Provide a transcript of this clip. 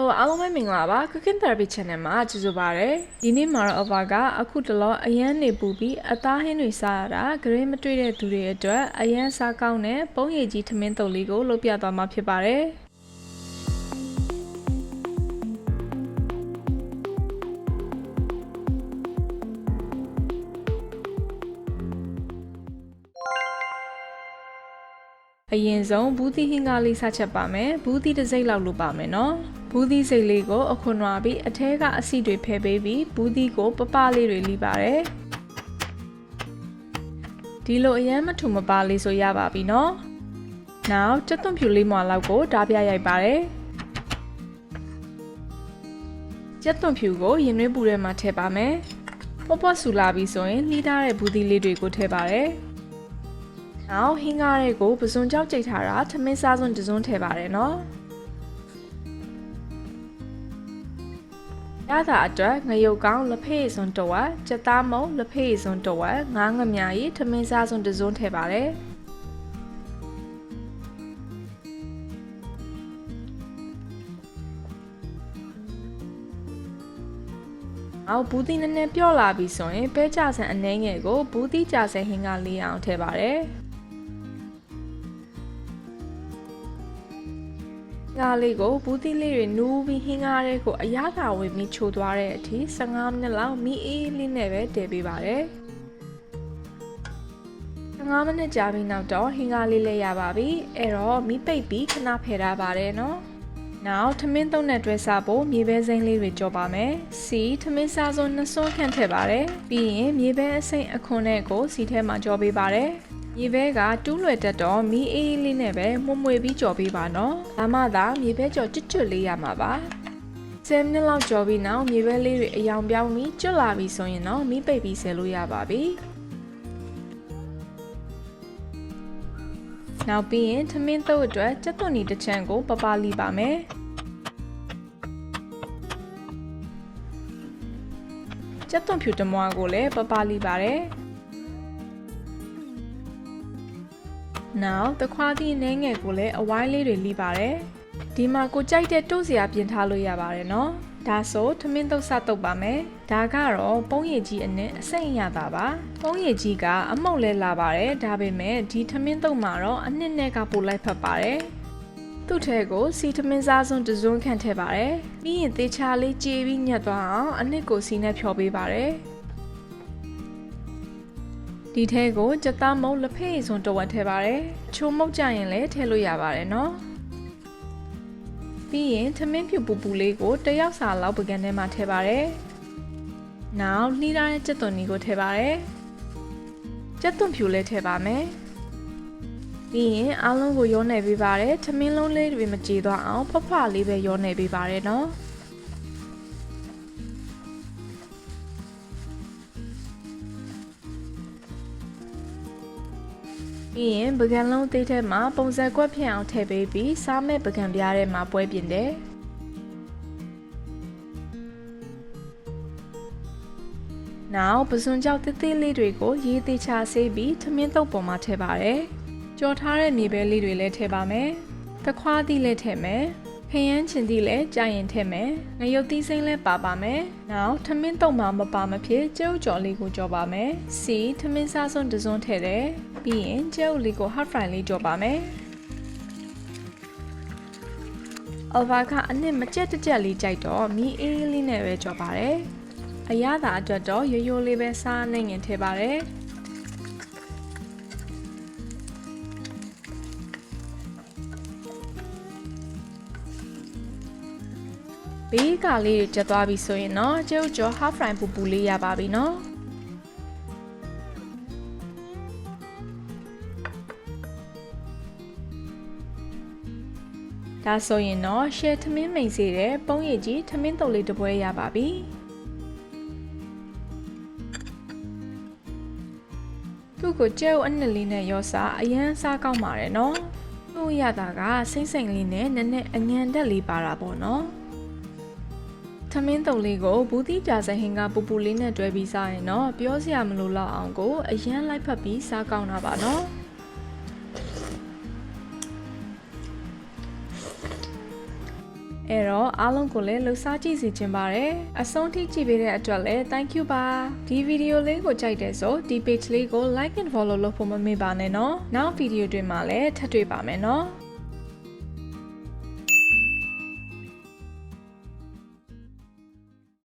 Hello အားလုံးပဲမင်္ဂလာပါ Cooking Therapy Channel မှာကြိုဆိုပါရစေဒီနေ့မှာတော့ Elva ကအခုတလောအရန်နေပူပြီးအသားဟင်းတွေစားရတာဂရိမတွေ့တဲ့သူတွေအတွက်အရန်စားကောင်းတဲ့ပုံရည်ကြီးထမင်းတုပ်လေးကိုလုပ်ပြသွားမှာဖြစ်ပါတယ်အရင်ဆုံးဘူးသီးဟင်းကားလေးစားချက်ပါမယ်ဘူးသီးတစ်စိမ့်လောက်လုပ်ပါမယ်နော်ဘူးသီးစိမ့်လေးကိုအခွန်နွားပြီးအထဲကအဆီတွေဖယ်ပေးပြီးဘူးသီးကိုပပလေးတွေလီပါတယ်ဒီလိုအရင်မထူမပါလေးဆိုရပါပြီနော်နောက်ကြက်သွန်ဖြူလေးမွာလောက်ကိုဓာပြရိုက်ပါတယ်ကြက်သွန်ဖြူကိုရင်သွေးပူထဲမှာထည့်ပါမယ်ပေါ့ပေါ့ဆူလာပြီးဆိုရင်လှီးထားတဲ့ဘူးသီးလေးတွေကိုထည့်ပါတယ်နောက်ဟင်းကားတွေကိုပစွန်ကြောက်ကြိတ်ထားတာထမင်းစားစွန်းတစွန်းထည့်ပါတယ်နော်ရတာအတွက်ငရုတ်ကောင်းလက်ဖက်စွန်းတစ်ဝက်ကြက်သားမုံလက်ဖက်စွန်းတစ်ဝက်ငါးငမြာရီထမင်းစားစွန်းတစွန်းထည့်ပါတယ်အော်ဘူးသီးနည်းနည်းပြော့လာပြီဆိုရင်ပဲကြဆန်အနှဲငယ်ကိုဘူးသီးကြဆန်ဟင်းကားလေးအောင်ထည့်ပါတယ်ငါလေးကိုဘူးသီးလေးတွေနူးပြီးဟင်းကားလေးကိုအရသာဝင်ပြီးချိုးသွားတဲ့အထိ15မိနစ်လောက်မီးအေးလေးနဲ့ပဲတည်ပေးပါတယ်15မိနစ်ကြာပြီးနောက်တော့ဟင်းကားလေးလည်းရပါပြီအဲ့တော့မီးပိတ်ပြီးခဏဖယ်ထားပါတယ်နော်နောက်ထမင်းသုံးနဲ့တွဲစားဖို့မြေပဲစိမ်းလေးတွေကြော်ပါမယ်စီထမင်းစားစွန်း2စွန်းခန့်ထည့်ပါတယ်ပြီးရင်မြေပဲအစိမ့်အခွန်နဲ့ကိုစီထဲမှာကြော်ပေးပါတယ်မြေပဲကတူးလွယ်တတ်တော့မီးအေးလေးနဲ့ပဲမှုမွေပြီးကြော်ပေးပါနော်ဒါမှသာမြေပဲကြော်ကျွတ်ကျွတ်လေးရမှာပါ10မိနစ်လောက်ကြော်ပြီးနောက်မြေပဲလေးတွေအယောင်ပြောင်းပြီးကျွတ်လာပြီဆိုရင်တော့မီးပိတ်ပြီးဆယ်လို့ရပါပြီနောက်ပြီးရင်ထမင်းသုပ်အတွက်ကြက်သွန်နီတစ်ချမ်းကိုပပလီပါမယ်ကြက်သွန်ဖြူတမွားကိုလည်းပပလီပါတယ်နောက်တခွားသီးနှဲငယ်ကိုလည်းအဝိုင်းလေးတွေလီပါတယ်ဒီမှာကိုကြိုက်တဲ့တိုးစရာပြင်ထားလို့ရပါတယ်နော်ဒါဆိုထမင်းသုပ်စတုပ်ပါမယ်ဒါကတော့ပုံရည်ကြီးအနဲ့အစိမ့်ရတာပါပုံရည်ကြီးကအမှုန့်လဲလာပါတယ်ဒါပေမဲ့ဒီထမင်းသုပ်မှာတော့အနှစ်နဲ့ကပိုလိုက်ဖက်ပါတယ်သူ့ထဲကိုစီထမင်းစားစွန်းတစွန်းခန့်ထည့်ပါတယ်ပြီးရင်သေချာလေးကြေပြီးညက်သွားအောင်အနှစ်ကိုစီနဲ့ဖြော်ပေးပါတယ်ဒီထဲကိုကြက်သားမုံလက်ဖက်စွန်းတစ်ဝက်ထည့်ပါတယ်ချိုမုတ်ကြရင်လည်းထည့်လို့ရပါတယ်နော်ပြီးရင်ထမင်းဖြူပူပူလေးကိုတစ်ယောက်စာလောက်ပကံထဲမှာထည့်ပါတယ်နောက်လှီးထားတဲ့ကြက်သွန်နီကိုထည့်ပါတယ်ကြက်သွန်ဖြူလည်းထည့်ပါမယ်ပြီးရင်အားလုံးကိုရောနယ်ပေးပါတယ်ထမင်းလုံးလေးတွေမကြေသွားအောင်ဖွားဖွားလေးပဲရောနယ်ပေးပါတယ်နော်ပြီးရင်ပကံလုံးသေးထဲမှာပုံစံကွက်ဖြစ်အောင်ထည့်ပေးပြီးစားမဲ့ပကံပြားထဲမှာပွဲပြင်တယ်နောက်ပစွန်ကြောက်သေးသေးလေးတွေကိုရေးသေးချဆေးပြီးထမင်းသုပ်ပေါ်မှာထည့်ပါတယ်ကြော်ထားတဲ့မြေပဲလေးတွေလည်းထည့်ပါမယ်တခွားသီးလည်းထည့်မယ်ခရမ်းချင်သီးလည်းကြာရင်ထည့်မယ်ငရုတ်သီးစိမ်းလည်းပါပါမယ်နောက်ထမင်းသုပ်မှာမပါမဖြစ်ကျုပ်ကြော်လေးကိုကြော်ပါမယ်စီထမင်းစားစွန်းတစွန်းထည့်တယ်ပြီးရင်ကျုပ်လေးကို hot fry လေးကြော်ပါမယ်Elva ကအနှစ်မကြက်တကြက်လေးကြိုက်တော့မီးအေးလေးနဲ့ပဲကြော်ပါတယ်အရသာအတွက်တော့ရိုးရိုးလေးပဲစားနိုင်ငင်ထည့်ပါတယ်ဘေးကလေးတွေကျက်သွားပြီဆိုရင်တော့ကျုပ်ကြော် half fry ပူပူလေးရပါပြီနော်ဒါဆိုရင်တော့ရှယ်ထမင်းမိန်စေတဲ့ပုံရည်ကြီးထမင်းတုပ်လေးတစ်ပွဲရပါပြီသူ့ကိုကျဲအနှစ်လေးနဲ့ရောစားအရန်စားကောင်းပါတယ်နော်သူ့ရတာကစိမ့်စိမ့်လေးနဲ့နည်းနည်းအငန်တက်လေးပါတာပေါ့နော်ထမင်းတုပ်လေးကိုဘူးသီးကြာစဟင်းကပူပူလေးနဲ့တွဲပြီးစားရင်တော့ပြောစရာမလိုတော့အောင်ကိုအရန်လိုက်ဖက်ပြီးစားကောင်းတာပါနော် အဲ့တော့အားလုံးကိုလည်းလှူစားကြည့်စီခြင်းပါတယ်အဆုံးထိကြည့်ပေးတဲ့အတွက်လည်း thank you ပါဒီဗီဒီယိုလေးကိုကြိုက်တယ်ဆိုဒီ page လေးကို like and follow လုပ်ဖို့မမေ့ပါနဲ့နော်နောက်ဗီဒီယိုတွေမှာလည်းထပ်တွေ့ပါမယ်နော်